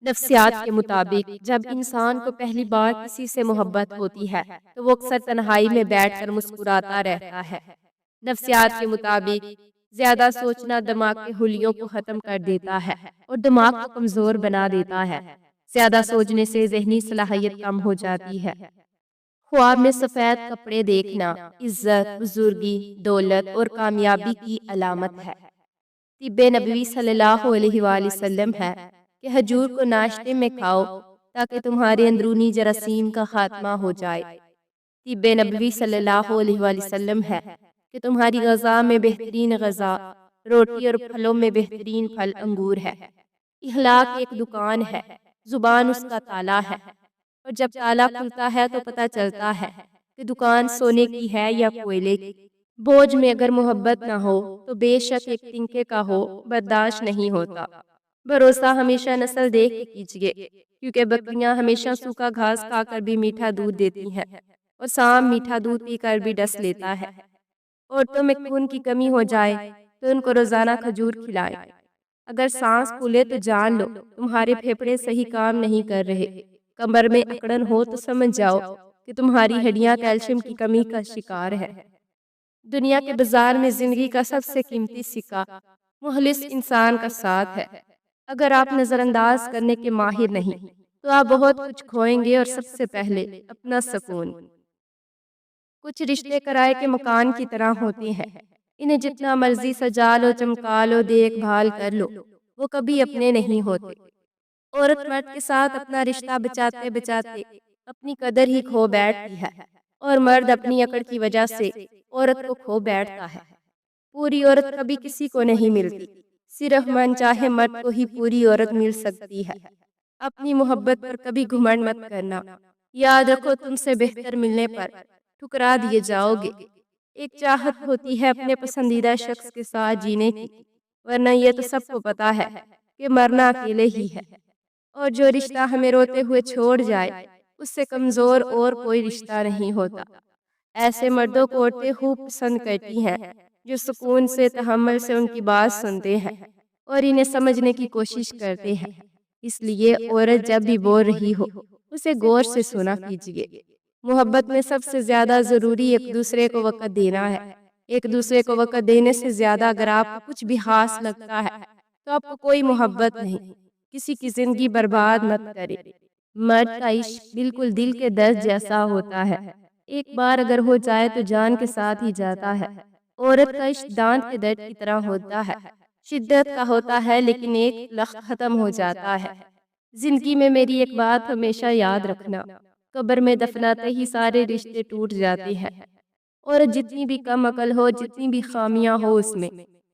نفسیات کے مطابق جب انسان کو پہلی بار کسی سے محبت ہوتی ہے تو وہ اکثر تنہائی میں بیٹھ کر مسکراتا رہتا ہے۔ نفسیات کے مطابق زیادہ سوچنا دماغ کے حلیوں کو ختم کر دیتا ہے اور دماغ کو کمزور بنا دیتا ہے۔ زیادہ سوچنے سے ذہنی صلاحیت کم ہو جاتی ہے۔ خواب میں سفید کپڑے دیکھنا عزت، بزرگی، دولت اور کامیابی کی علامت ہے۔ طب نبوی صلی اللہ علیہ وآلہ وسلم ہے کہ حجور کو ناشتے میں کھاؤ تاکہ تمہارے اندرونی جراثیم کا خاتمہ ہو جائے۔ طب نبوی صلی اللہ علیہ وآلہ وسلم ہے کہ تمہاری غذا میں بہترین غذا روٹی اور پھلوں میں بہترین پھل انگور ہے۔ اخلاق ایک دکان ہے، زبان اس کا تالا ہے، اور جب تالا کھلتا ہے تو پتہ چلتا ہے کہ دکان سونے کی ہے یا کوئلے کی۔ بوجھ میں اگر محبت نہ ہو تو بے شک ایک تنکے کا ہو برداشت نہیں ہوتا۔ بھروسہ ہمیشہ نسل دیکھ کے کیجیے، کیونکہ بکریاں ہمیشہ سوکھا گھاس کھا کر بھی میٹھا دودھ دیتی ہیں اور سانپ میٹھا دودھ پی کر بھی ڈس لیتا ہے۔ عورتوں میں خون کی کمی ہو جائے تو ان کو روزانہ کھجور کھلائیں۔ اگر سانس پھولے تو جان لو تمہارے پھیپھڑے صحیح کام نہیں کر رہے۔ کمر میں اکڑن ہو تو سمجھ جاؤ کہ تمہاری ہڈیاں کیلشیم کی کمی کا شکار ہے۔ دنیا کے بازار میں زندگی کا سب سے قیمتی سکہ مخلص انسان کا ساتھ ہے۔ اگر آپ نظر انداز کرنے کے ماہر نہیں تو آپ بہت کچھ کھوئیں گے، اور سب سے پہلے اپنا سکون۔ کچھ رشتے کرائے کے مکان کی طرح ہوتے ہیں، انہیں جتنا مرضی سجا لو، چمکا لو، دیکھ بھال کر لو، وہ کبھی اپنے نہیں ہوتے۔ عورت مرد کے ساتھ اپنا رشتہ بچاتے بچاتے اپنی قدر ہی کھو بیٹھتی ہے، اور مرد اپنی اکڑ کی وجہ سے عورت کو کھو بیٹھتا ہے۔ پوری عورت کبھی کسی کو نہیں ملتی، صرف من چاہے مرد کو ہی پوری عورت مل سکتی ہے۔ اپنی محبت پر کبھی گھمنڈ مت کرنا، یاد رکھو تم سے بہتر ملنے پر ٹھکرا دیے جاؤ گے۔ ایک چاہت ہوتی ہے اپنے پسندیدہ شخص کے ساتھ جینے کی، ورنہ یہ تو سب کو پتا ہے کہ مرنا اکیلے ہی ہے، اور جو رشتہ ہمیں روتے ہوئے چھوڑ جائے اس سے کمزور اور کوئی رشتہ نہیں ہوتا۔ ایسے مردوں کو عورتیں خوب پسند کرتی ہیں جو سکون سے، تحمل سے ان کی بات سنتے ہیں اور انہیں سمجھنے کی کوشش کرتے ہیں۔ اس لیے عورت جب بھی بول رہی ہو اسے غور سے سنا کیجیے۔ محبت میں سب سے زیادہ ضروری ایک دوسرے کو وقت دینا ہے۔ ایک دوسرے کو وقت دینے سے زیادہ اگر آپ کو کچھ بھی خاص لگتا ہے تو آپ کو کوئی محبت نہیں۔ کسی کی زندگی برباد مت کرے۔ مرد کا عشق بالکل دل کے درد جیسا ہوتا ہے، ایک بار اگر ہو جائے تو جان کے ساتھ ہی جاتا ہے۔ عورت کا عشق دانت کے درد کی طرح ہوتا ہے، شدت کا ہوتا ہے لیکن ایک لخت ختم ہو جاتا ہے۔ زندگی میں میری ایک بات ہمیشہ یاد رکھنا، قبر میں دفناتے ہی سارے رشتے ٹوٹ جاتے ہیں۔ عورت جتنی بھی کم عقل ہو، جتنی بھی خامیاں ہو اس میں،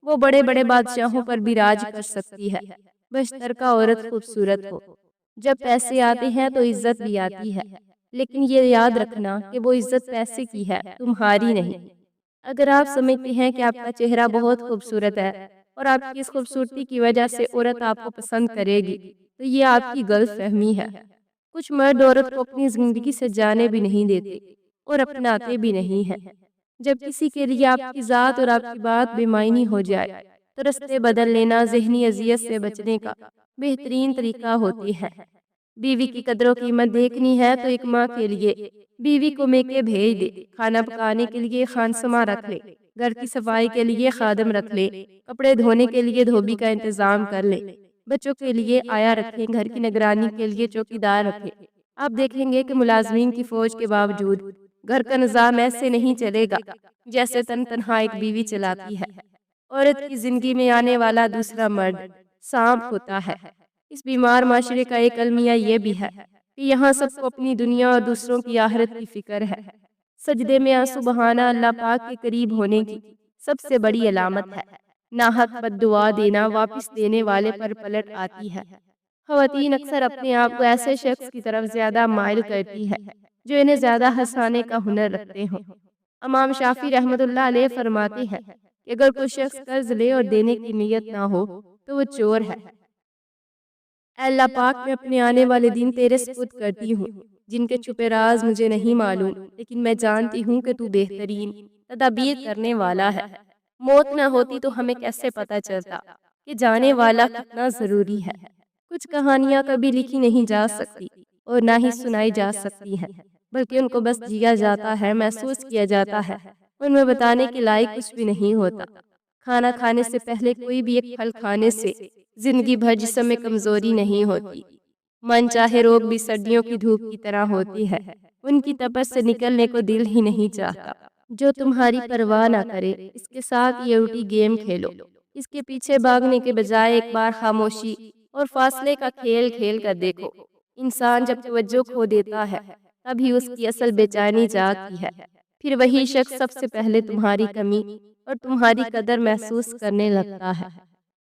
وہ بڑے بڑے بادشاہوں پر بھی راج کر سکتی ہے، بشترکہ عورت خوبصورت ہو۔ جب پیسے آتے ہیں تو عزت بھی آتی ہے، لیکن یہ یاد رکھنا کہ وہ عزت پیسے کی ہے، تمہاری نہیں۔ اگر آپ سمجھتے ہیں کہ آپ کا چہرہ بہت خوبصورت ہے اور آپ کی اس خوبصورتی کی وجہ سے عورت آپ کو پسند کرے گی تو یہ آپ کی غلط فہمی ہے۔ کچھ مرد عورت کو اپنی زندگی سے جانے بھی نہیں دیتے اور اپناتے بھی نہیں ہیں۔ جب کسی کے لیے آپ کی ذات اور آپ کی بات بے معنی ہو جائے تو رستے بدل لینا ذہنی اذیت سے بچنے کا بہترین طریقہ ہوتی ہے۔ بیوی کی قدر و قیمت دیکھنی ہے تو ایک ماں کے لیے بیوی کو میکے بھیج دے، کھانا پکانے کے لیے خانسما رکھ لے، گھر کی صفائی کے لیے خادم رکھ لے، کپڑے دھونے کے لیے دھوبی کا انتظام کر لے، بچوں کے لیے آیا رکھیں، گھر کی نگرانی کے لیے چوکیدار رکھیں۔ آپ دیکھیں گے کہ ملازمین کی فوج کے باوجود گھر کا نظام ایسے نہیں چلے گا جیسے تنہا ایک بیوی چلاتی ہے۔ عورت کی زندگی میں آنے والا دوسرا مرد سانپ ہوتا ہے۔ اس بیمار معاشرے کا ایک المیہ یہ بھی ہے کہ یہاں سب کو اپنی دنیا اور دوسروں کی آخرت کی فکر ہے۔ سجدے میں آنسو بہانا اللہ پاک کے قریب ہونے کی سب سے بڑی علامت ہے۔ ناحق بد دعا دینا واپس دینے والے پر پلٹ آتی ہے۔ خواتین اکثر اپنے آپ کو ایسے شخص کی طرف زیادہ مائل کرتی ہے جو انہیں زیادہ ہنسانے کا ہنر رکھتے ہوں۔ امام شافعی رحمۃ اللہ علیہ فرماتے ہیں کہ اگر کوئی شخص قرض لے اور دینے کی نیت نہ ہو تو وہ چور ہے۔ اے اللہ پاک، میں اپنے آنے والے دن تیرے سپرد کرتی ہوں جن کے چھپے راز مجھے نہیں معلوم، لیکن میں جانتی ہوں کہ تو بہترین تدابیر کرنے والا ہے۔ موت نہ ہوتی تو ہمیں کیسے پتہ چلتا کہ جانے والا کتنا ضروری ہے۔ کچھ کہانیاں کبھی لکھی نہیں جا سکتی اور نہ ہی سنائی جا سکتی ہیں، بلکہ ان کو بس جیا جاتا ہے، محسوس کیا جاتا ہے۔ ان میں بتانے کے لائق کچھ بھی نہیں ہوتا۔ کھانا کھانے سے پہلے کوئی بھی ایک پھل کھانے سے زندگی بھر جسم میں کمزوری نہیں ہوتی۔ من چاہے روگ بھی سردیوں کی دھوپ کی طرح ہوتی ہے، ان کی تپش سے نکلنے کو دل ہی نہیں چاہتا۔ جو تمہاری پرواہ نہ کرے، اس کے ساتھ یہ اٹھی گیم کھیلو۔ اس کے پیچھے بھاگنے کے بجائے ایک بار خاموشی اور فاصلے کا کھیل کھیل کر دیکھو۔ انسان جب توجہ کھو دیتا ہے، تبھی اس کی اصل بے چینی جاگتی ہے۔ پھر وہی شخص سب سے پہلے تمہاری کمی اور تمہاری قدر محسوس کرنے لگتا ہے۔